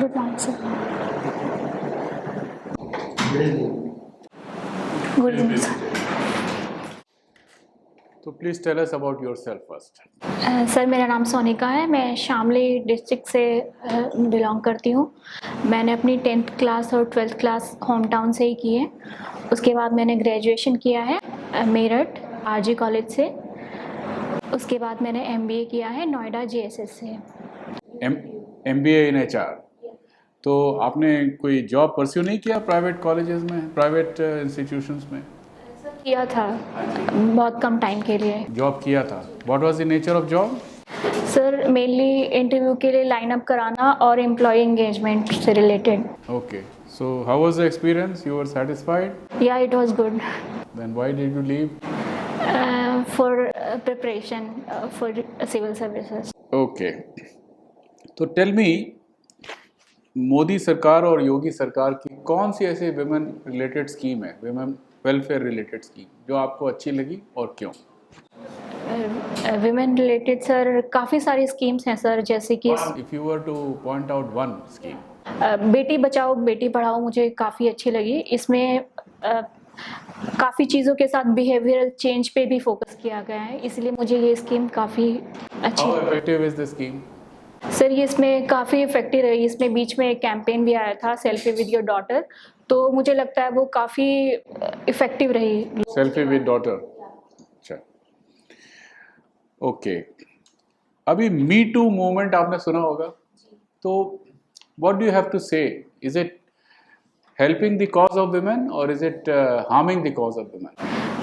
Good morning, sir. Good evening, sir. तो please tell us about yourself first. Sir मेरा नाम सोनिका है, मैं शामली डिस्ट्रिक्ट से बिलोंग करती हूँ। मैंने अपनी 10th क्लास और 12th क्लास होम टाउन से ही की है। उसके बाद मैंने ग्रेजुएशन किया है मेरठ आरजी कॉलेज से। उसके बाद मैंने एमबीए किया है नोएडा जीएसएस से। MBA in HR. तो आपने कोई जॉब परस्यू नहीं किया प्राइवेट कॉलेजेस में, प्राइवेट इंस्टीट्यूशंस में? किया था, बहुत कम टाइम के लिए। जॉब किया था। What was the nature of job? Sir mainly interview के लिए लाइन अप कराना और एम्प्लॉय एंगेजमेंट से related. Okay, so how was the experience? You were satisfied? या it was good. Then why did you leave? For preparation for civil services. Okay, तो tell me, Modi सरकार और योगी सरकार की कौन सी ऐसी विमेन रिलेटेड स्कीम है, विमेन वेलफेयर रिलेटेड स्कीम, जो आपको अच्छी लगी और क्यों? विमेन रिलेटेड सर काफ़ी सारी स्कीम्स हैं सर, जैसे कि if you were two point out one scheme. Beti Bachao Beti Padhao मुझे काफ़ी अच्छी लगी। इसमें काफ़ी चीज़ों के साथ बिहेवियरल चेंज पे भी फोकस किया गया है, इसलिए मुझे ये स्कीम काफ़ी अच्छी हाउ लगी। Effective is the scheme? Sir ये इसमें काफ़ी इफेक्टिव रही। इसमें बीच में एक कैंपेन भी आया था, सेल्फी विद योर डॉटर, तो मुझे लगता है वो काफ़ी इफेक्टिव रही। Selfie with daughter. अच्छा, ओके। अभी मी टू मूवमेंट आपने सुना होगा, तो what do you have to say? Is it helping the cause of women और is it harming the cause of women?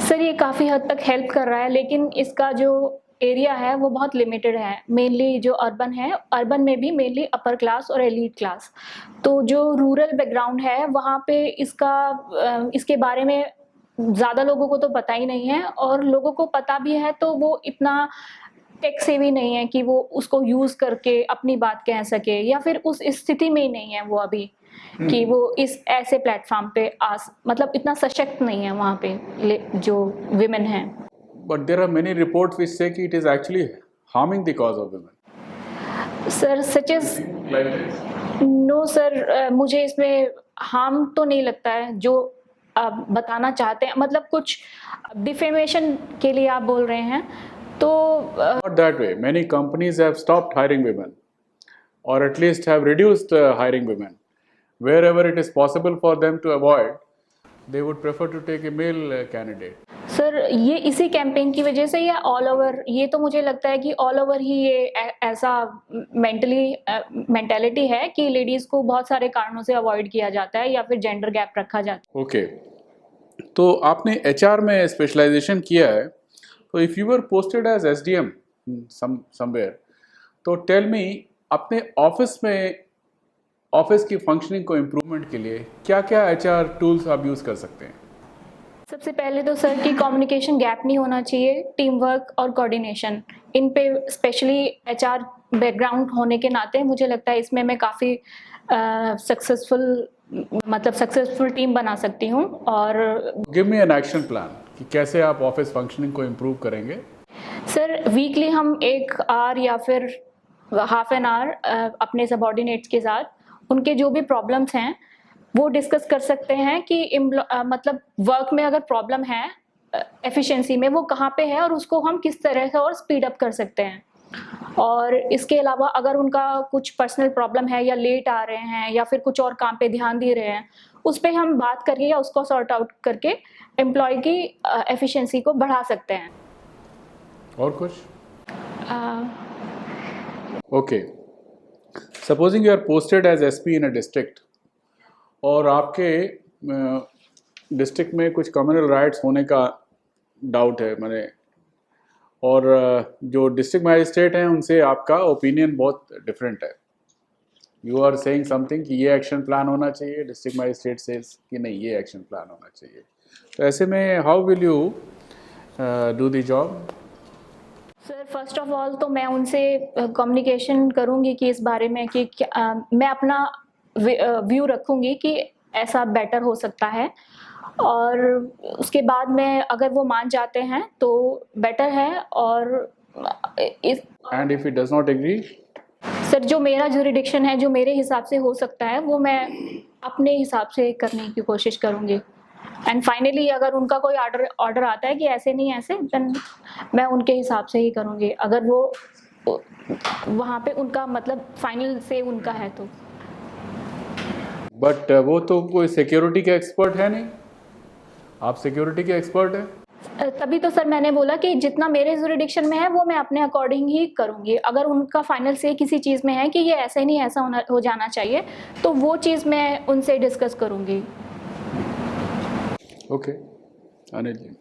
Sir ये काफ़ी हद तक हेल्प कर रहा है, लेकिन इसका जो एरिया है वो बहुत लिमिटेड है। मेनली जो अर्बन है, अर्बन में भी मेनली अपर क्लास और एलीट क्लास। तो जो रूरल बैकग्राउंड है वहाँ पे इसके बारे में ज़्यादा लोगों को तो पता ही नहीं है, और लोगों को पता भी है तो वो इतना टेक सेवी नहीं है कि वो उसको यूज़ करके अपनी बात कह सके, या फिर उस स्थिति में ही नहीं है वो अभी कि वो इस ऐसे प्लेटफॉर्म पे मतलब इतना सशक्त नहीं है वहाँ पे जो विमेन हैं। But there are many reports which say कि it is actually harming the cause of women. Sir such is Like this? No sir, मुझे इसमें हार्म तो नहीं लगता है जो आप बताना चाहते हैं। मतलब कुछ डिफेमेशन के लिए आप बोल रहे हैं तो Not that way. Many companies have stopped hiring women, or at least have reduced hiring women. Wherever it is possible for them to avoid, they would prefer to take a male candidate. Sir ये इसी campaign की वजह से, या all over? ये तो मुझे लगता है कि ऑल ओवर ही ये ऐसा मेंटेलिटी है कि लेडीज को बहुत सारे कारणों से अवॉइड किया जाता है या फिर जेंडर गैप रखा जाता है। ओके, तो आपने एचआर में स्पेशलाइजेशन किया है, तो if you were posted as SDM somewhere, तो टेल मी, अपने ऑफिस की फंक्शनिंग को इम्प्रूवमेंट के लिए क्या क्या एचआर टूल्स आप यूज़ कर सकते हैं? सबसे पहले तो सर कि कम्युनिकेशन गैप नहीं होना चाहिए, टीम वर्क और कोऑर्डिनेशन, इन पे स्पेशली एचआर बैकग्राउंड होने के नाते मुझे लगता है इसमें मैं काफ़ी सक्सेसफुल टीम बना सकती हूँ। और give me an action plan कि कैसे आप ऑफिस फंक्शनिंग को इम्प्रूव करेंगे। सर वीकली हम 1 आवर या फिर हाफ एन आवर अपने सबऑर्डिनेट्स के साथ उनके जो भी प्रॉब्लम्स हैं वो डिस्कस कर सकते हैं कि मतलब वर्क में अगर प्रॉब्लम है एफिशिएंसी में, वो कहाँ पे है और उसको हम किस तरह से और स्पीड अप कर सकते हैं। और इसके अलावा अगर उनका कुछ पर्सनल प्रॉब्लम है या लेट आ रहे हैं या फिर कुछ और काम पे ध्यान दे रहे हैं, उस पर हम बात करके या उसको सॉर्ट आउट करके एम्प्लॉय की एफिशिएंसी को बढ़ा सकते हैं। और कुछ? Okay, supposing you are posted as SP in a district, और आपके डिस्ट्रिक्ट में कुछ कम्युनल राइट्स होने का डाउट है मैंने, और जो डिस्ट्रिक्ट मैजिस्ट्रेट हैं उनसे आपका ओपिनियन बहुत डिफरेंट है। यू आर सेइंग समथिंग कि ये एक्शन प्लान होना चाहिए, डिस्ट्रिक्ट मैजिस्ट्रेट सेज कि नहीं ये एक्शन प्लान होना चाहिए। तो ऐसे में how will you do the job? Sir first of all तो मैं उनसे कम्युनिकेशन करूंगी कि इस बारे में कि मैं अपना व्यू रखूंगी कि ऐसा बेटर हो सकता है, और उसके बाद में अगर वो मान जाते हैं तो बेटर है। और इस and if he does not agree? Sir जो मेरा जुरिडिक्शन है, जो मेरे हिसाब से हो सकता है, वो मैं अपने हिसाब से करने की कोशिश करूँगी। एंड फाइनली अगर उनका कोई ऑर्डर आता है कि ऐसे नहीं ऐसे, देन मैं उनके हिसाब से ही करूँगी, अगर वो वहाँ पे उनका मतलब फाइनल से उनका है तो। बट वो तो कोई सिक्योरिटी के एक्सपर्ट है नहीं, आप सिक्योरिटी के एक्सपर्ट हैं। तभी तो सर मैंने बोला कि जितना मेरे जुरिडिक्शन में है वो मैं अपने अकॉर्डिंग ही करूँगी। अगर उनका फाइनल से किसी चीज़ में है कि ये ऐसा ही नहीं ऐसा हो जाना चाहिए, तो वो चीज़ मैं उनसे डिस्कस करूँगी। ओके अनिल जी।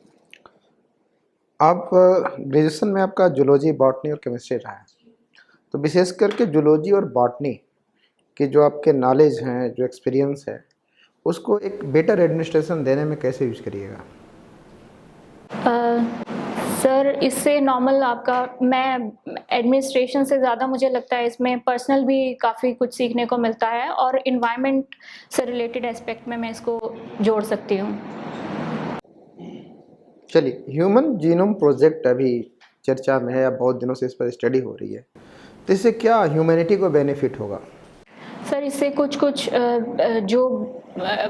आप ग्रेजुएशन में आपका जूलॉजी, बॉटनी और केमिस्ट्री रहा है, तो विशेष करके जूलॉजी और बॉटनी के जो आपके नॉलेज हैं, जो एक्सपीरियंस है, उसको एक बेटर एडमिनिस्ट्रेशन देने में कैसे यूज करिएगा? सर इससे नॉर्मल आपका, मैं एडमिनिस्ट्रेशन से ज़्यादा मुझे लगता है इसमें पर्सनल भी काफ़ी कुछ सीखने को मिलता है, और इन्वायरमेंट से रिलेटेड एस्पेक्ट में मैं इसको जोड़ सकती हूँ। चलिए, ह्यूमन जीनोम प्रोजेक्ट अभी चर्चा में है, या बहुत दिनों से इस पर स्टडी हो रही है, तो इससे क्या ह्यूमैनिटी को बेनिफिट होगा? सर इससे कुछ जो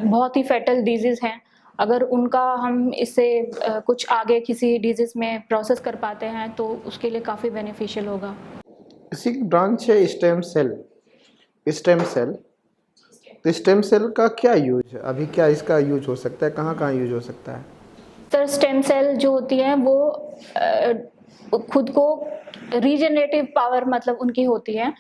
बहुत ही फैटल डिजीज़ हैं, अगर उनका हम इससे कुछ आगे किसी डिजीज़ में प्रोसेस कर पाते हैं तो उसके लिए काफ़ी बेनिफिशियल होगा। इसी ब्रांच है स्टेम सेल। स्टेम सेल, तो स्टेम सेल का क्या यूज है अभी, क्या इसका यूज हो सकता है, कहाँ कहाँ यूज हो सकता है? सर स्टेम सेल जो होती हैं वो खुद को रीजनरेटिव पावर मतलब उनकी होती है,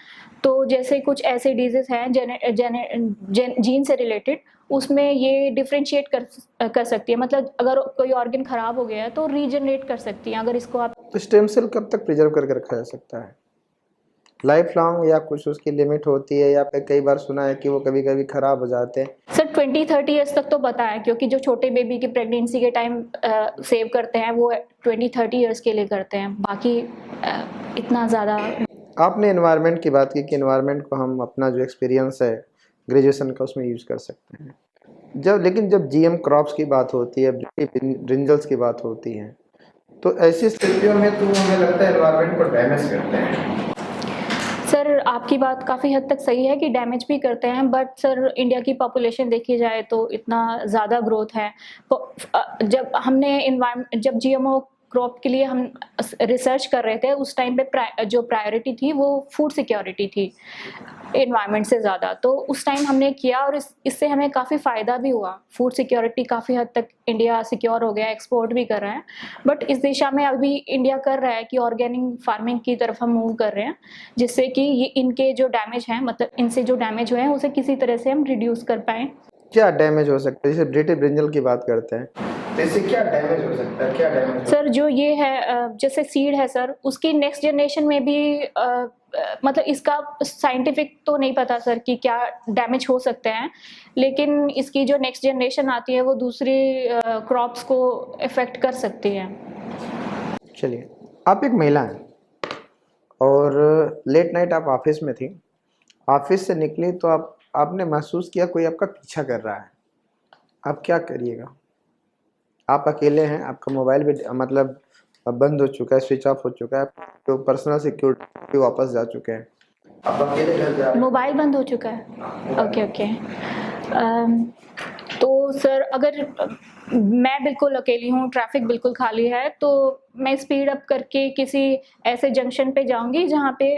तो जैसे कुछ ऐसे डिजीज हैं जीन से रिलेटेड, उसमें ये डिफरेंशिएट कर सकती है, मतलब अगर कोई ऑर्गन खराब हो गया है तो रीजनरेट कर सकती है अगर इसको आप। तो स्टेम सेल कब तक प्रिजर्व करके रखा जा सकता है? लाइफ लॉन्ग, या कुछ उसकी लिमिट होती है, या फिर कई बार सुना है कि वो कभी कभी खराब हो जाते हैं? सर 20-30 ईयर्स तक तो पता है, क्योंकि जो छोटे बेबी की प्रेगनेंसी के टाइम सेव करते हैं वो 20-30 ईयर्स के लिए करते हैं, बाकी इतना ज़्यादा। आपने एनवायरनमेंट की बात की कि एनवायरनमेंट को हम अपना जो एक्सपीरियंस है ग्रेजुएशन का उसमें यूज़ कर सकते हैं, लेकिन जब जीएम क्रॉप्स की बात होती है, ब्रिंजल्स की बात होती है, तो ऐसी स्थितियों में तो हमें लगता है एनवायरनमेंट को डैमेज करते हैं। सर आपकी बात काफ़ी हद तक सही है कि डैमेज भी करते हैं, बट सर इंडिया की पॉपुलेशन देखी जाए तो इतना ज़्यादा ग्रोथ है। जब जीएमओ क्रॉप के लिए हम रिसर्च कर रहे थे, उस टाइम पे जो प्रायोरिटी थी वो फूड सिक्योरिटी थी एनवायरनमेंट से ज़्यादा, तो उस टाइम हमने किया और इससे हमें काफ़ी फ़ायदा भी हुआ। फूड सिक्योरिटी काफ़ी हद तक इंडिया सिक्योर हो गया, एक्सपोर्ट भी कर रहे हैं, बट इस दिशा में अभी इंडिया कर रहा है कि ऑर्गेनिक फार्मिंग की तरफ हम मूव कर रहे हैं, जिससे कि ये इनके जो डैमेज हैं, मतलब इनसे जो डैमेज हुए हैं उसे किसी तरह से हम रिड्यूस कर पाएँ। क्या डैमेज हो सकता है? जैसे ब्रिटिश ब्रिंजल की बात करते हैं, तो इससे क्या डैमेज हो सकता है? क्या डैमेज? सर जो ये है जैसे सीड है सर, उसकी नेक्स्ट जनरेशन में भी मतलब इसका साइंटिफिक तो नहीं पता सर कि क्या डैमेज हो सकते हैं, लेकिन इसकी जो नेक्स्ट जनरेशन आती है वो दूसरी क्रॉप्स को इफेक्ट कर सकती है। चलिए, आप एक महिला हैं और लेट नाइट आप ऑफिस में थी, ऑफिस से निकली तो आपने महसूस किया कोई आपका पीछा कर रहा है, आप क्या करिएगा? आप अकेले हैं, आपका मोबाइल भी मतलब बंद हो चुका है, स्विच ऑफ हो चुका है, तो पर्सनल सिक्योरिटी वापस जा चुके हैं, आप अकेले घर जा रहे हैं, मोबाइल बंद हो चुका है। ओके। तो सर अगर मैं बिल्कुल अकेली हूँ, ट्रैफिक बिल्कुल खाली है, तो मैं स्पीड अप करके किसी ऐसे जंक्शन पे जाऊँगी जहाँ पे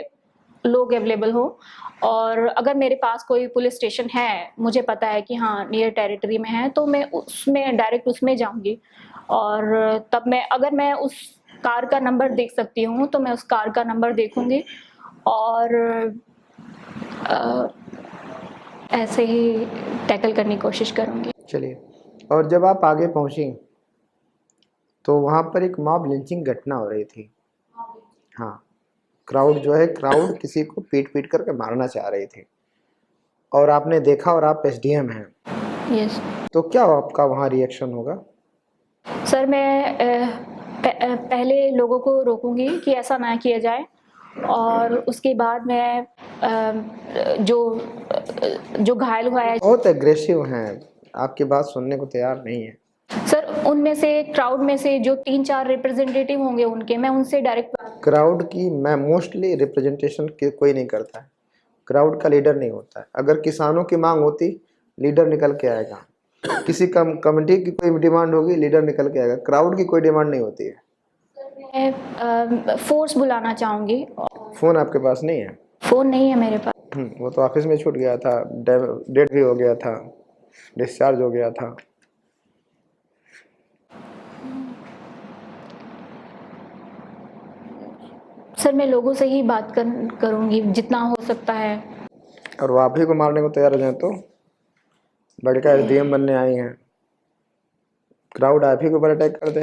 लोग अवेलेबल हो, और अगर मेरे पास कोई पुलिस स्टेशन है, मुझे पता है कि हाँ नियर टेरिटरी में है, तो मैं उसमें डायरेक्ट उसमें जाऊँगी, और तब अगर मैं उस कार का नंबर देख सकती हूँ तो मैं उस कार का नंबर देखूँगी, और ऐसे ही टैकल करने की कोशिश करूँगी। चलिए, और जब आप आगे पहुंची तो वहाँ पर एक मॉब लिंचिंग घटना हो रही थी। हाँ, क्राउड किसी को पीट करके मारना चाह रही थी, और आपने देखा, और आप एसडीएम हैं। यस। तो क्या आपका वहाँ रिएक्शन होगा? सर मैं पहले लोगों को रोकूंगी कि ऐसा ना किया जाए, और उसके बाद मैं जो घायल हुआ है, बहुत एग्रेसिव हैं, आपकी बात सुनने को तैयार नहीं है। सर उनमें से क्राउड में से जो 3-4 रिप्रेजेंटेटिव होंगे उनके, मैं उनसे डायरेक्ट। क्राउड की मैं मोस्टली रिप्रेजेंटेशन कोई नहीं करता है, क्राउड का लीडर नहीं होता है। अगर किसानों की मांग होती, लीडर निकल के आएगा। किसी कमेटी की कोई डिमांड होगी, लीडर निकल के आएगा। क्राउड की कोई डिमांड नहीं होती है। मैं फोर्स बुलाना चाहूँगी। फ़ोन आपके पास नहीं है? फ़ोन नहीं है मेरे पास। वो तो ऑफिस में छूट गया था, डेट भी हो गया था, डिस्चार्ज हो गया था। सर मैं लोगों से ही बात करूँगी जितना हो सकता है। और वो आप ही को मारने को तैयार हो जाए तो? लड़का एसडीएम बनने आई हैं, क्राउड आप ही के ऊपर अटैक कर दे,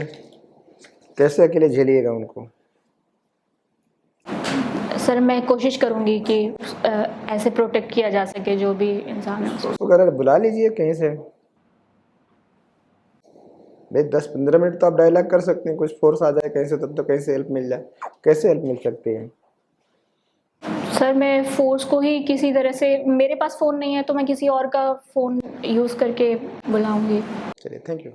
कैसे अकेले झेलिएगा उनको? सर मैं कोशिश करूँगी कि ऐसे प्रोटेक्ट किया जा सके जो भी इंसान है उसको। उसको कह बुला लीजिए कहीं से भाई, 10-15 मिनट तो आप डायलॉग कर सकते हैं, कुछ फोर्स आ जाए कहीं से, तब तो कहीं से हेल्प मिल जाए। कैसे हेल्प मिल सकती है? सर मैं फोर्स को ही किसी तरह से, मेरे पास फ़ोन नहीं है तो मैं किसी और का फ़ोन यूज़ करके बुलाऊँगी। चलिए, थैंक यू।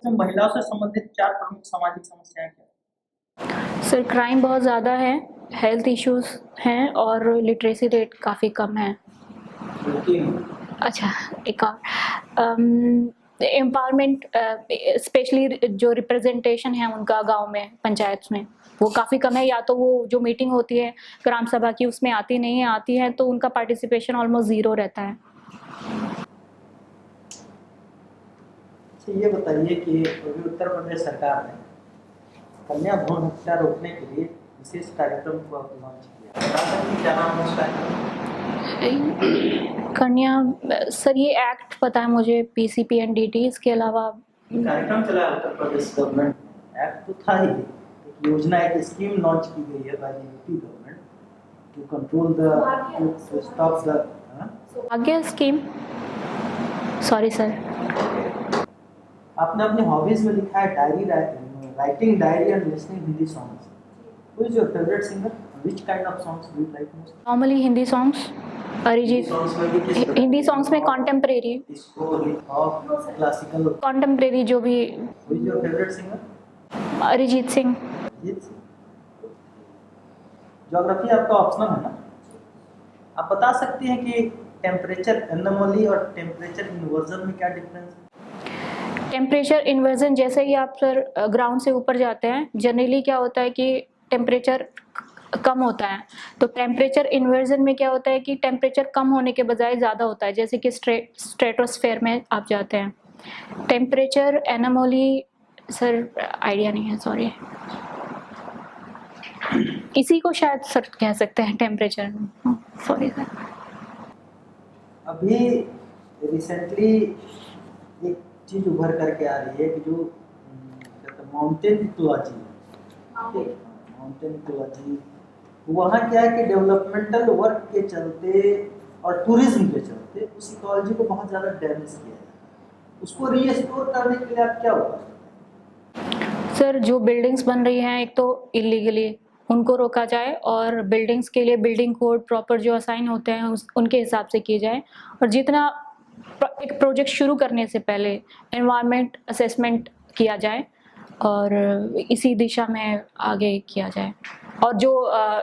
तो महिलाओं से संबंधित 4 प्रमुख सामाजिक समस्याएं क्या? सर क्राइम बहुत ज़्यादा है, हेल्थ इश्यूज़ हैं और लिटरेसी रेट काफ़ी कम है। अच्छा, एक और एम्पावरमेंट, स्पेशली जो रिप्रेजेंटेशन है उनका गांव में, पंचायत में, वो काफ़ी कम है। या तो वो जो मीटिंग होती है ग्राम सभा की उसमें आती नहीं है, आती है तो उनका पार्टिसिपेशन ऑलमोस्ट ज़ीरो रहता है। अच्छा, ये बताइए कि अभी उत्तर प्रदेश सरकार ने कन्या भ्रूण हत्या रोकने के लिए विशेष कार्यक्रम को लॉन्च किया, बता सकते हैं क्या नाम है उस कार्यक्रम? कन्या, सर ये एक्ट पता है मुझे, PCPNDT, इसके अलावा कार्यक्रम चला है उत्तर प्रदेश गवर्नमेंट, एक्ट तो था ही, एक योजना, एक स्कीम लॉन्च की गई है by UP government to control the, to stop the Saubhagya scheme. Sorry sir. आपने अपने हॉबीज में लिखा है diary, writing diary and listening Hindi songs. Who is your favorite singer? Which kind of songs do you like most? Normally Hindi songs, Arijit. Hindi songs में contemporary, disco, hip hop, classical. Contemporary जो भी। Who is your favorite singer? Arijit Singh. Arijit Singh. Geography आपका optional है ना? आप बता सकती हैं कि टेम्परेचर एनोमली और टेम्परेचर इन्वर्जन में क्या डिफरेंस है? टेम्परेचर इन्वर्जन, जैसे ही आप सर ग्राउंड से ऊपर जाते हैं, जनरली क्या होता है कि टेम्परेचर कम होता है। तो टेम्परेचर इन्वर्जन में क्या होता है कि टेम्परेचर कम होने के बजाय ज़्यादा होता है, जैसे कि स्ट्रेटोस्फेयर में आप जाते हैं। टेम्परेचर एनोमली सर आइडिया नहीं है, सॉरी। इसी को शायद सर कह सकते हैं टेम्परेचर, सॉरी सर। अभी रिसेंटली एक चीज उभर करके आ रही है कि जो माउंटेन इकोलॉजी, माउंटेन इकोलॉजी, वहाँ क्या है कि डेवलपमेंटल वर्क के चलते और टूरिज्म के चलते उस इकोलॉजी को बहुत ज़्यादा डैमेज किया है। उसको रीस्टोर करने के लिए आप क्या होगा? सर जो बिल्डिंग्स बन रही हैं, एक तो इलीगली उनको रोका जाए, और बिल्डिंग्स के लिए बिल्डिंग कोड प्रॉपर जो असाइन होते हैं उनके हिसाब से किए जाए। और जितना एक प्रोजेक्ट शुरू करने से पहले एनवायरनमेंट असेसमेंट किया जाए और इसी दिशा में आगे किया जाए। और जो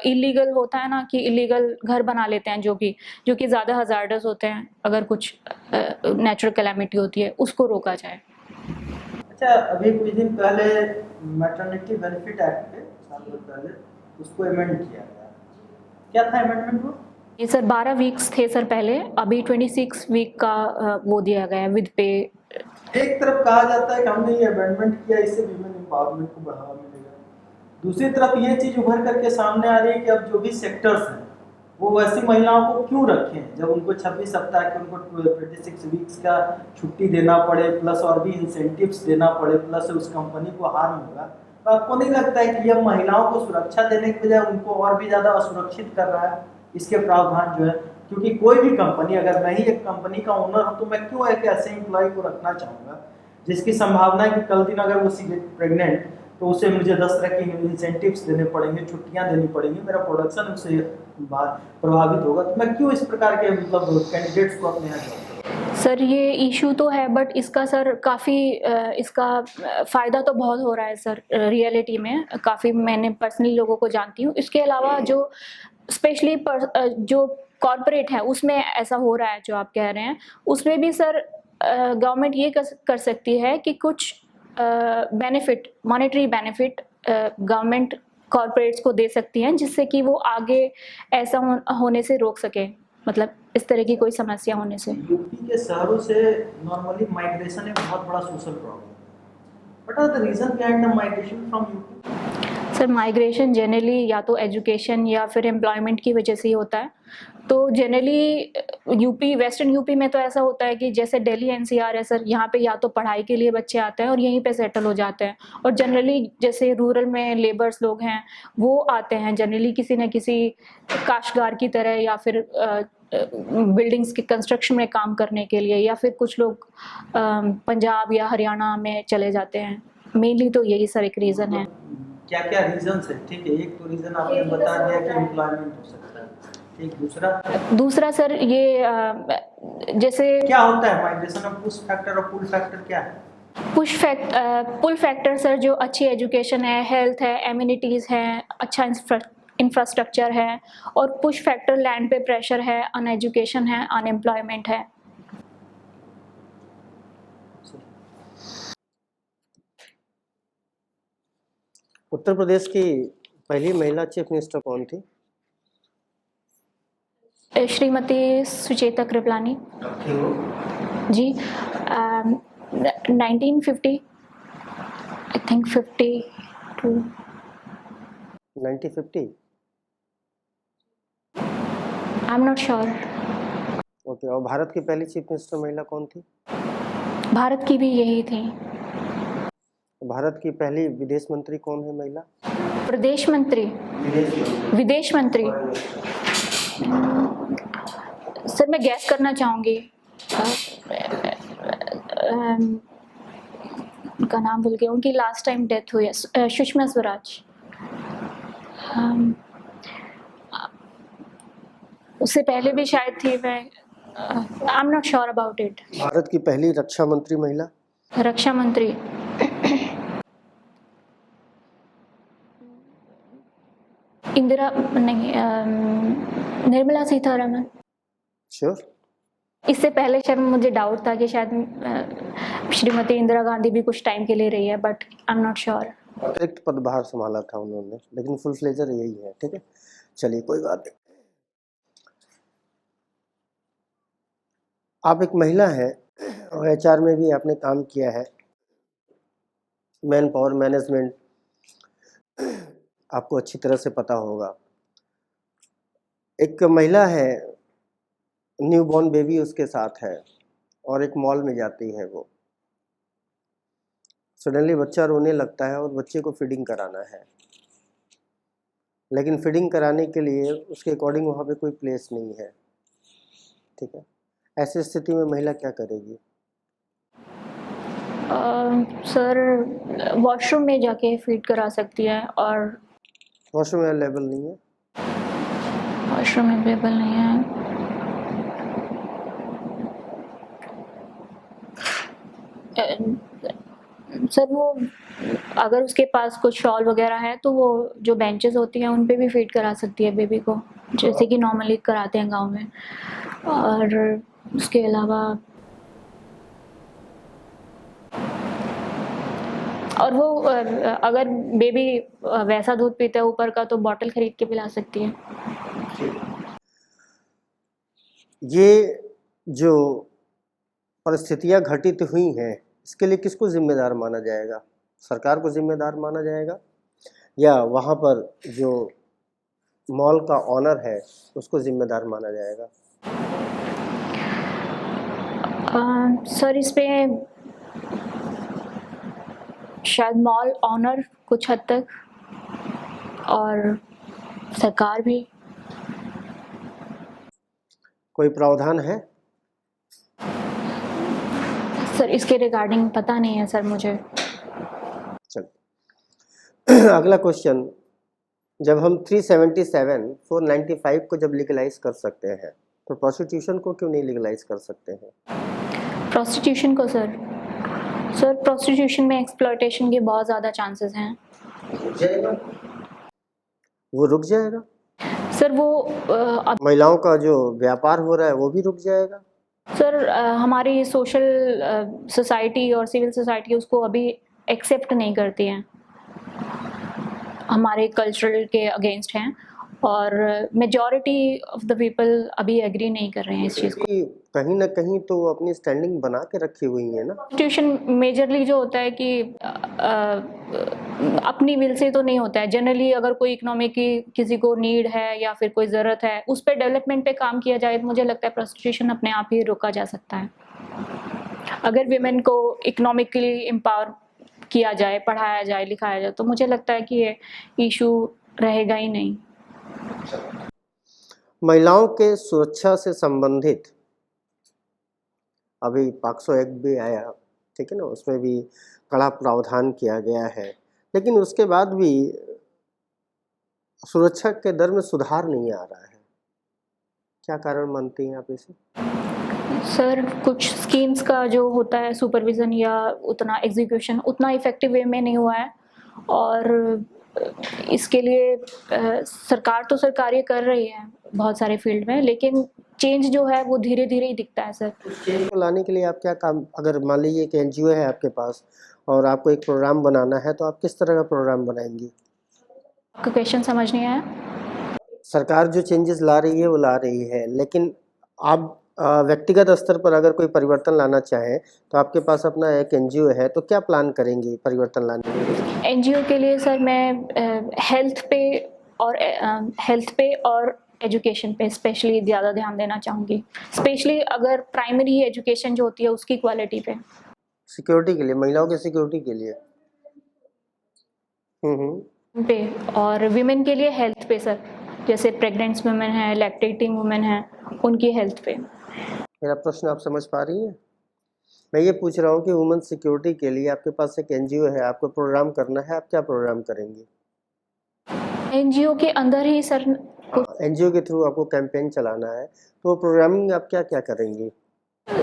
इलीगल होता है ना, कि इलीगल घर बना लेते हैं जो कि ज़्यादा हजार्डस होते हैं, अगर कुछ नेचुरल कैलेमिटी होती है, उसको रोका जाए। अच्छा, अभी कुछ दिन पहले मैटरनिटी बेनिफिट एक्ट पे, साल भर पहले, उसको अमेंड किया गया। क्या था अमेंडमेंट वो? ये सर 12 वीक्स थे सर पहले, अभी 26 वीक का वो दिया गया है विद पे। एक तरफ कहा जाता है कि हमने ये अमेंडमेंट किया, इससे वीमेन एम्पावरमेंट को बढ़ावा मिलेगा। दूसरी तरफ ये चीज उभर करके सामने आ रही है कि अब जो भी सेक्टर्स हैं वो वैसी महिलाओं को क्यों रखें, जब उनको 26 सप्ताह के, उनको 26 वीक्स का छुट्टी देना पड़े, प्लस और भी इंसेंटिव्स देना पड़े, प्लस उस कंपनी को हार्म होगा। तो आपको नहीं लगता है कि यह महिलाओं को सुरक्षा देने के बजाय उनको और भी ज़्यादा असुरक्षित कर रहा है इसके प्रावधान जो है? क्योंकि कोई भी कंपनी, अगर मैं ही एक कंपनी का ओनर हूँ तो मैं क्यों एक ऐसे एम्प्लॉय को रखना चाहूँगा जिसकी संभावना है कि कल दिन अगर वो प्रेग्नेंट, तो उसे मुझे 10 तरह के इंसेंटिव्स देने पड़ेंगे, छुट्टियां देनी पड़ेंगी, मेरा प्रोडक्शन उससे प्रभावित होगा। तो मैं क्यों इस प्रकार के मतलब कैंडिडेट्स को अपने यहाँ सर ये इशू तो है, बट इसका सर काफ़ी इसका फ़ायदा तो बहुत हो रहा है सर, रियलिटी में काफ़ी मैंने पर्सनली लोगों को जानती हूँ। इसके अलावा जो स्पेशली जो कॉरपोरेट है उसमें ऐसा हो रहा है जो आप कह रहे हैं, उसमें भी सर गवर्नमेंट ये कर सकती है कि कुछ benefit, monetary benefit government corporates को दे सकती हैं, जिससे कि वो आगे ऐसा होने से रोक सके, मतलब इस तरह की कोई समस्या होने से। यूपी के शहरों से नॉर्मली माइग्रेशन एक बहुत बड़ा social problem. What are the reason behind the migration from UP? Sir migration generally या तो एजुकेशन या फिर एम्प्लॉयमेंट की वजह से ही होता है। तो जनरली यूपी, वेस्टर्न यूपी में तो ऐसा होता है कि जैसे दिल्ली एनसीआर है सर, यहाँ पे या तो पढ़ाई के लिए बच्चे आते हैं और यहीं पे सेटल हो जाते हैं, और जनरली जैसे रूरल में लेबर्स लोग हैं वो आते हैं जनरली किसी न किसी काश्तकार की तरह, या फिर बिल्डिंग्स के कंस्ट्रक्शन में काम करने के लिए, या फिर कुछ लोग पंजाब या हरियाणा में चले जाते हैं। मेनली तो यही सर एक रीज़न है। क्या क्या रीजन है? ठीक है, एक तो रीजन आपने बता दिया कि एम्प्लॉयमेंट हो सकता है, ठीक। दूसरा सर ये जैसे क्या होता है माइग्रेशन में पुश फैक्टर और पुल फैक्टर क्या है? पुल फैक्टर सर जो अच्छी एजुकेशन है, हेल्थ है, एम्यूनिटीज़ हैं, अच्छा इंफ्रास्ट्रक्चर है, और पुश फैक्टर लैंड पे प्रेशर है, अनएजुकेशन है, अनएम्प्लॉयमेंट है। उत्तर प्रदेश की पहली महिला चीफ मिनिस्टर कौन थी? श्रीमती सुचेता कृपलानी जी। 1950 I think 52 1950? I am not sure. Okay, और भारत की पहली चीफ मिनिस्टर महिला कौन थी? भारत की भी यही थी। भारत की पहली विदेश मंत्री कौन है महिला? प्रदेश मंत्री, विदेश मंत्री सर मैं गैस करना चाहूँगी, उनका नाम भूल गई, उनकी लास्ट टाइम डेथ हुई है, सुषमा स्वराज। उससे पहले भी शायद थी, मैं I am not sure about it. Bharat की पहली रक्षा मंत्री महिला? रक्षा मंत्री इंदिरा नहीं, निर्मला सीतारमण। श्योर? इससे पहले शायद मुझे डाउट था कि शायद श्रीमती इंदिरा गांधी भी कुछ टाइम के लिए रही है, but I am not sure. अतिरिक्त पदभार संभाला था उन्होंने, लेकिन फुल फ्लेजर यही है। ठीक है, चलिए कोई बात नहीं। आप एक महिला हैं और एचआर में भी आपने काम किया है, मैन पावर मैनेजमेंट आपको अच्छी तरह से पता होगा। एक महिला है, न्यू बॉर्न बेबी उसके साथ है, और एक मॉल में जाती है, वो सडनली बच्चा रोने लगता है और बच्चे को फीडिंग कराना है, लेकिन फीडिंग कराने के लिए उसके अकॉर्डिंग वहाँ पे कोई प्लेस नहीं है। ठीक है, ऐसी स्थिति में महिला क्या करेगी? सर वॉशरूम में जाके फीड करा सकती है, और वॉशरूम अवेलेबल नहीं है? वॉशरूम अवेलेबल नहीं है। सर वो अगर उसके पास कुछ शॉल वगैरह है तो वो जो बेंचेस होती हैं उन पे भी फीड करा सकती है बेबी को, जैसे कि नॉर्मली कराते हैं गांव में। और उसके अलावा और वो अगर बेबी वैसा दूध पीता है ऊपर का तो बॉटल खरीद के पिला सकती है। ये जो परिस्थितियां घटित हुई हैं, इसके लिए किसको जिम्मेदार माना जाएगा? सरकार को जिम्मेदार माना जाएगा, या वहाँ पर जो मॉल का ऑनर है उसको जिम्मेदार माना जाएगा? सर इस पे शायद मॉल ऑनर कुछ हद तक, और सरकार भी। कोई प्रावधान है? सर इसके रिगार्डिंग पता नहीं है सर मुझे। चल अगला क्वेश्चन, जब हम 377, 495 को जब लीगलाइज कर सकते हैं तो प्रोस्टिट्यूशन को क्यों नहीं लीगलाइज कर सकते हैं? प्रोस्टिट्यूशन को सर प्रोस्टिट्यूशन में एक्सप्लॉयटेशन के बहुत ज़्यादा चांसेस हैं रुक जाएगा, वो रुक जाएगा। सर। वो महिलाओं का जो व्यापार हो रहा है वो भी रुक जाएगा। सर हमारी सोशल सोसाइटी और सिविल सोसाइटी उसको अभी एक्सेप्ट नहीं करती हैं, हमारे कल्चरल के अगेंस्ट हैं और मेजॉरिटी ऑफ द पीपल अभी एग्री नहीं कर रहे हैं इस चीज़ को। कि कहीं ना कहीं तो वो अपनी स्टैंडिंग बना के रखी हुई है ना। कॉन्स्टिट्यूशन मेजरली जो होता है कि अपनी विल से तो नहीं होता है। जनरली अगर कोई इकोनॉमिक की किसी को नीड है या फिर कोई ज़रूरत है उस पर डेवलपमेंट पे काम किया जाए तो मुझे लगता है प्रोस्टिट्यूशन अपने आप ही रोका जा सकता है। अगर विमेन को इकोनॉमिकली एम्पावर किया जाए, पढ़ाया जाए, लिखाया जाए तो मुझे लगता है कि ये इशू रहेगा ही नहीं। महिलाओं के सुरक्षा से संबंधित अभी पॉक्सो एक्ट भी आया, ठीक है ना, उसमें भी कड़ा प्रावधान किया गया है, लेकिन उसके बाद भी सुरक्षा के दर में सुधार नहीं आ रहा है। क्या कारण मानती हैं आप इसे? सर कुछ स्कीम्स का जो होता है सुपरविज़न या उतना एग्जीक्यूशन उतना इफ़ेक्टिव वे में नहीं हुआ है और इसके लिए सरकार तो सरकारें कर रही है बहुत सारे फील्ड में, लेकिन चेंज जो है वो धीरे धीरे ही दिखता है सर। चेंज को लाने के लिए आप क्या काम, अगर मान लीजिए कि एनजीओ है आपके पास और आपको एक प्रोग्राम बनाना है तो आप किस तरह का प्रोग्राम बनाएंगी? आपका क्वेश्चन समझ नहीं आया। सरकार जो चेंजेस ला रही है वो ला रही है, लेकिन आप व्यक्तिगत स्तर पर अगर कोई परिवर्तन लाना चाहें तो आपके पास अपना एक एनजीओ है, तो क्या प्लान करेंगी परिवर्तन लाने के लिए? एनजीओ के लिए सर मैं हेल्थ पे और एजुकेशन पे स्पेशली ज़्यादा ध्यान देना चाहूँगी, स्पेशली अगर प्राइमरी एजुकेशन जो होती है उसकी क्वालिटी पे। सिक्योरिटी के लिए, महिलाओं की सिक्योरिटी के लिए। पे और विमेन के लिए हेल्थ पे सर, जैसे प्रेग्नेंट वुमेन है, लैक्टेटिंग वुमेन है, उनकी हेल्थ पे। मेरा प्रश्न आप समझ पा रही हैं? मैं ये पूछ रहा हूँ कि वुमेन सिक्योरिटी के लिए आपके पास एक एनजीओ है, आपको प्रोग्राम करना है, आप क्या प्रोग्राम करेंगे? एनजीओ के अंदर ही सर एनजीओ के थ्रू आपको कैंपेन चलाना है, तो प्रोग्रामिंग आप क्या क्या करेंगी?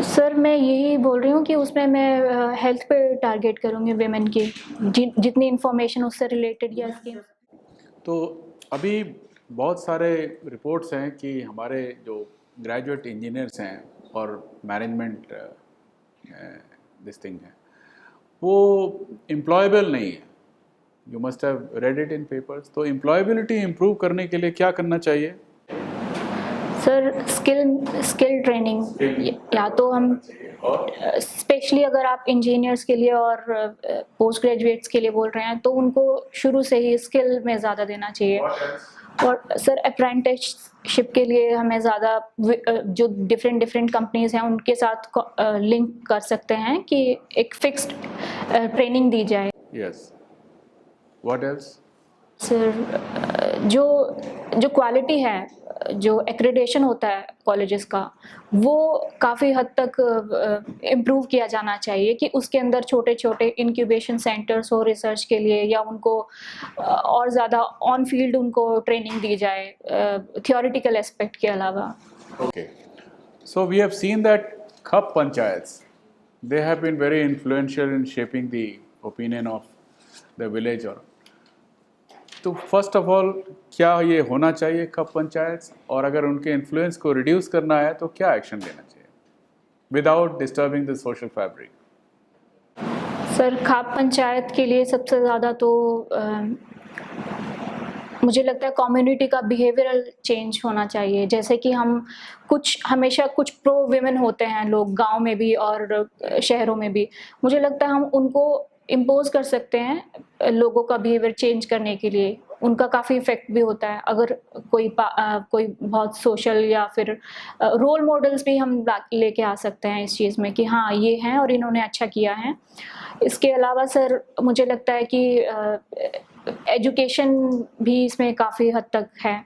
सर मैं यही बोल रही हूँ कि उसमें मैं हेल्थ पे टारगेट करूँगी विमेन की, जितनी इंफॉर्मेशन उससे रिलेटेड या स्कीम। तो अभी बहुत सारे रिपोर्ट्स हैं कि हमारे जो ग्रेजुएट इंजीनियर्स हैं और मैनेजमेंट दिस थिंग है वो एम्प्लॉयबल नहीं है। You must have read it in papers. तो एम्प्लॉयबिलिटी इम्प्रूव करने के लिए क्या करना चाहिए? सर स्किल ट्रेनिंग, या तो हम स्पेशली अगर आप इंजीनियर्स के लिए और पोस्ट ग्रेजुएट्स के लिए बोल रहे हैं तो उनको शुरू से ही स्किल में ज़्यादा देना चाहिए। और सर अप्रेंटिसशिप के लिए हमें ज़्यादा जो डिफरेंट कंपनीज हैं उनके साथ लिंक कर सकते हैं कि एक फिक्स्ड ट्रेनिंग दी जाए। Yes, what else? सर जो क्वालिटी है, जो एक्रेडिटेशन होता है कॉलेजेस का, वो काफ़ी हद तक इम्प्रूव किया जाना चाहिए कि उसके अंदर छोटे छोटे इंक्यूबेशन सेंटर्स हो रिसर्च के लिए, या उनको और ज़्यादा ऑन फील्ड उनको ट्रेनिंग दी जाए थियोरिटिकल एस्पेक्ट के अलावा। Okay, so we have seen that Khap Panchayats, they have been very influential in shaping the opinion of the village. और तो फर्स्ट ऑफ ऑल क्या ये होना चाहिए खप पंचायत, और अगर उनके इन्फ्लुएंस को रिड्यूस करना है तो क्या एक्शन लेना चाहिए without disturbing the social fabric? Sir Khap panchayat के लिए सबसे ज़्यादा तो मुझे लगता है कम्युनिटी का बिहेवियरल चेंज होना चाहिए। जैसे कि हम हमेशा कुछ प्रो विमेन होते हैं लोग गांव में भी और शहरों में भी, मुझे लगता है हम उनको इम्पोज कर सकते हैं लोगों का बिहेवियर चेंज करने के लिए। उनका काफ़ी इफेक्ट भी होता है अगर कोई बहुत सोशल या फिर रोल मॉडल्स भी हम लेके आ सकते हैं इस चीज़ में कि हाँ ये हैं और इन्होंने अच्छा किया है। इसके अलावा सर मुझे लगता है कि एजुकेशन भी इसमें काफ़ी हद तक है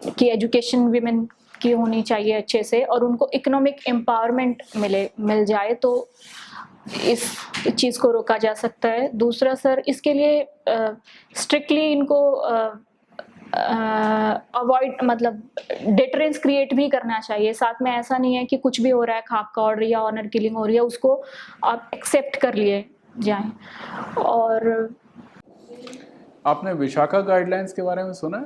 कि एजुकेशन विमेन की होनी चाहिए अच्छे से, और उनको इकोनॉमिक एम्पावरमेंट मिल जाए तो इस चीज़ को रोका जा सकता है। दूसरा सर इसके लिए स्ट्रिक्टली इनको अवॉइड मतलब डिटरेंस क्रिएट भी करना चाहिए साथ में। ऐसा नहीं है कि कुछ भी हो रहा है, खाक का ऑर्डर या ऑनर किलिंग हो रही है, उसको आप एक्सेप्ट कर लिए जाएं। और आपने विशाखा गाइडलाइंस के बारे में सुना है?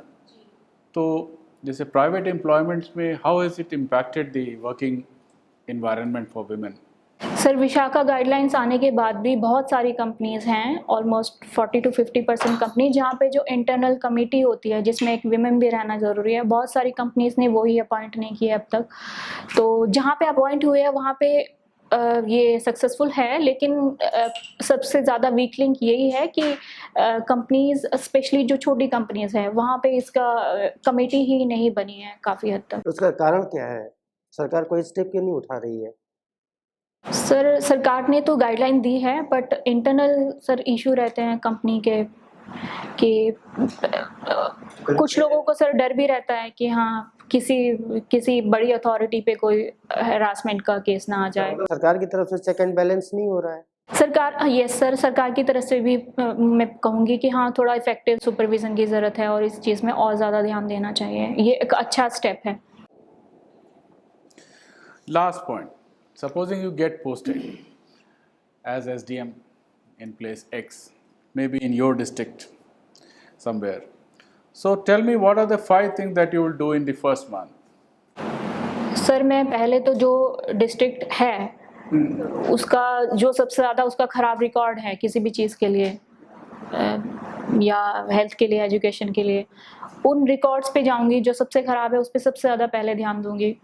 तो जैसे प्राइवेट एम्प्लॉयमेंट्स में how has it impacted the working environment for women? Sir Vishakha guidelines आने के बाद भी बहुत सारी कंपनीज हैं, ऑलमोस्ट 40 to 50% कंपनी, जहाँ पे जो इंटरनल कमेटी होती है जिसमें एक विमेन भी रहना ज़रूरी है, बहुत सारी कंपनीज ने वही अपॉइंट नहीं किया अब तक। तो जहाँ पे अपॉइंट हुए हैं वहाँ पे ये सक्सेसफुल है, लेकिन सबसे ज़्यादा वीक लिंक यही है कि कंपनीज स्पेशली जो छोटी कंपनीज हैं वहाँ पे इसका कमेटी ही नहीं बनी है काफ़ी हद तक। उसका कारण क्या है? सरकार कोई स्टेप क्यों नहीं उठा रही है? सर सरकार ने तो गाइडलाइन दी है, बट इंटरनल सर इशू रहते हैं कंपनी के कि कुछ लोगों को सर डर भी रहता है कि हाँ किसी बड़ी अथॉरिटी पे कोई हरासमेंट का केस ना आ जाए। सरकार की तरफ से चेक एंड बैलेंस नहीं हो रहा है। सरकार, यस सर, सरकार की तरफ से भी मैं कहूँगी कि हाँ थोड़ा इफेक्टिव सुपरविजन की ज़रूरत है और इस चीज़ में और ज़्यादा ध्यान देना चाहिए। ये एक अच्छा स्टेप है। Last point, supposing you get posted as SDM in place X, maybe in your district somewhere. So tell me, what are the 5 things that you will do in the first month? Sir मैं पहले तो जो district है उसका जो सबसे ज़्यादा उसका ख़राब रिकॉर्ड है किसी भी चीज़ के लिए या हेल्थ के लिए, एजुकेशन के लिए, उन रिकॉर्ड्स पे जाऊंगी जो सबसे ख़राब है, उस पर सबसे ज़्यादा पहले ध्यान दूंगी,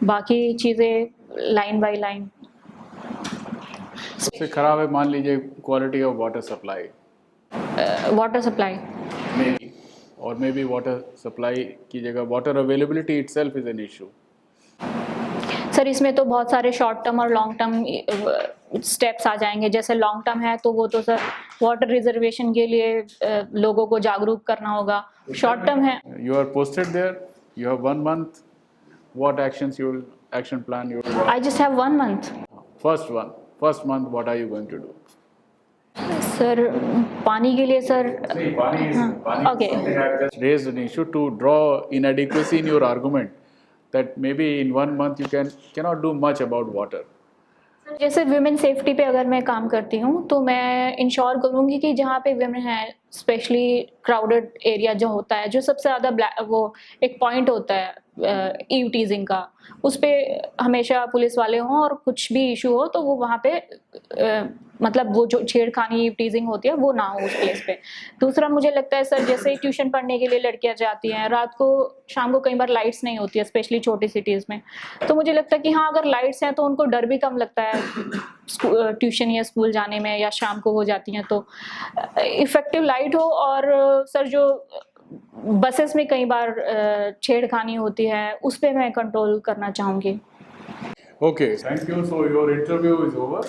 बाकी चीज़ें लाइन बाय लाइन। सबसे खराब है मान लीजिए quality of water supply, water supply, maybe, और मे बी वाटर सप्लाई की जगह water availability itself is an issue. Sir इसमें तो बहुत सारे शॉर्ट टर्म और लॉन्ग टर्म स्टेप्स आ जाएंगे। जैसे लॉन्ग टर्म है तो वो तो सर वाटर रिजर्वेशन के लिए लोगों को जागरूक करना होगा। शॉर्ट टर्म है, You are posted there, you have 1 month, what action plan you will? I just have 1 month। First month, what are you going to do? Sir पानी के लिए sir Okay. Just raised an issue to draw inadequacy in your argument that maybe in 1 month you cannot do much about water. जैसे women safety पे अगर मैं काम करती हूँ तो मैं इंश्योर करूँगी कि जहाँ पे वुमेन है, स्पेशली क्राउडेड एरिया जो होता है, जो सबसे ज़्यादा वो एक पॉइंट होता है ईव टीजिंग का, उस पे हमेशा पुलिस वाले हों और कुछ भी इशू हो तो वो वहाँ पे मतलब वो जो छेड़खानी ईव टीजिंग होती है वो ना हो उस प्लेस पे। दूसरा मुझे लगता है सर जैसे ट्यूशन पढ़ने के लिए लड़कियाँ जाती हैं, रात को शाम को कई बार लाइट्स नहीं होती है स्पेशली छोटी सिटीज़ में, तो मुझे लगता है कि हाँ अगर लाइट्स हैं तो उनको डर भी कम लगता है ट्यूशन या स्कूल जाने में, या शाम को हो जाती हैं तो इफेक्टिव लाइट हो। और सर जो बसेस में कई बार छेड़खानी होती है उस पर मैं कंट्रोल करना चाहूँगी। Okay, thank you. So your interview is over.